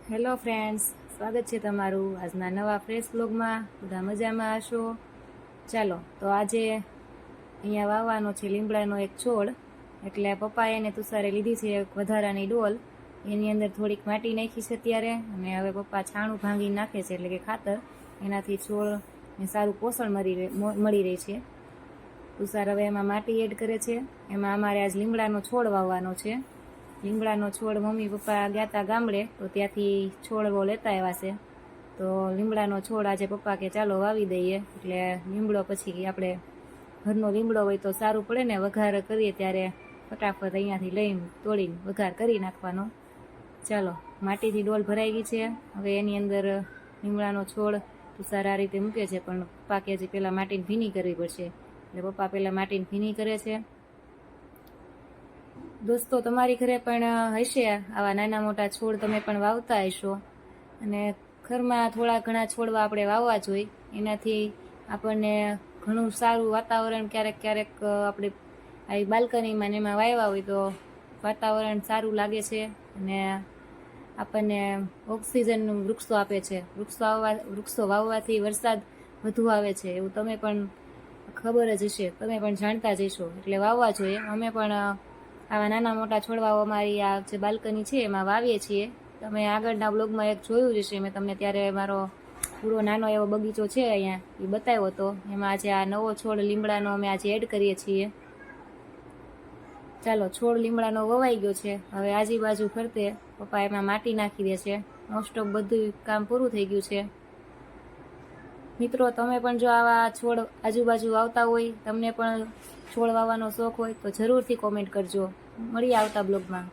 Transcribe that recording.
Hello friends, સ્વાગત છે તમારું આજના નવા ફ્રેશ બ્લોગમાં. બધા મજામાં હશો? ચાલો, તો આજે અહીંયા વાવવાનો છે લીમડાનો એક છોડ. એટલે પપ્પાએ એને તુષારે લીધી છે એક વધારાની ડોલ. એની અંદર થોડીક માટી નાખી છે અત્યારે, અને હવે પપ્પા છાણું ભાંગી નાખે છે, એટલે કે ખાતર. એનાથી છોડને સારું પોષણ મળી રહે છે. તુષાર હવે એમાં માટી એડ કરે છે. એમાં અમારે આજ લીમડાનો છોડ વાવવાનો છે. લીમડાનો છોડ મમ્મી પપ્પા ગયા હતા ગામડે, તો ત્યાંથી છોડવો લેતા આવ્યા છે. તો લીમડાનો છોડ આજે પપ્પા કે ચાલો વાવી દઈએ. એટલે લીમડો પછી આપણે ઘરનો લીમડો હોય તો સારું પડે ને, વઘાર કરીએ ત્યારે ફટાફટ અહીંયાથી લઈને તોડીને વઘાર કરી નાખવાનો. ચાલો, માટીથી ડોલ ભરાઈ ગઈ છે. હવે એની અંદર લીમડાનો છોડ તુષાર આ રીતે મૂકે છે, પણ પપ્પા કે હજી પહેલાં માટીને ભીની કરવી પડશે. એટલે પપ્પા પહેલાં માટીને ભીની કરે છે. દોસ્તો, તમારી ઘરે પણ હશે આવા નાના મોટા છોડ, તમે પણ વાવતા હશો. અને ઘરમાં થોડા ઘણા છોડવા આપણે વાવવા જોઈએ. એનાથી આપણને ઘણું સારું વાતાવરણ, ક્યારેક ક્યારેક આપણે આવી બાલ્કનીમાં ને એમાં વાવ્યા હોય તો વાતાવરણ સારું લાગે છે. અને આપણને ઓક્સિજનનું વૃક્ષો આપે છે. વૃક્ષો વાવવાથી વરસાદ વધુ આવે છે, એવું તમે પણ ખબર જ હશે, તમે પણ જાણતા જ હશો. એટલે વાવવા જોઈએ. અમે પણ આવા નાના મોટા છોડવાઓ અમારી આ જે બાલ્કની છે એમાં વાવીએ છીએ. તમે આગળના બ્લોગમાં એક જોયું જ હશે, મેં તમને ત્યારે મારો પૂરો નાનો એવો બગીચો છે અહીંયા એ બતાવ્યો હતો. એમાં આજે આ નવો છોડ લીમડાનો અમે આજે એડ કરીએ છીએ. ચાલો, છોડ લીમડાનો વવાઈ ગયો છે. હવે આજુબાજુ ફરતે પપ્પા એમાં માટી નાખી દે છે. મોસ્ટ ઓફ બધું કામ પૂરું થઈ ગયું છે. મિત્રો, તમે પણ જો આવા છોડ આજુબાજુ વાવતા હોય, તમને પણ છોડ વાવવાનો શોખ હોય તો જરૂરથી કોમેન્ટ કરજો. મળીએ આવતા બ્લોગમાં.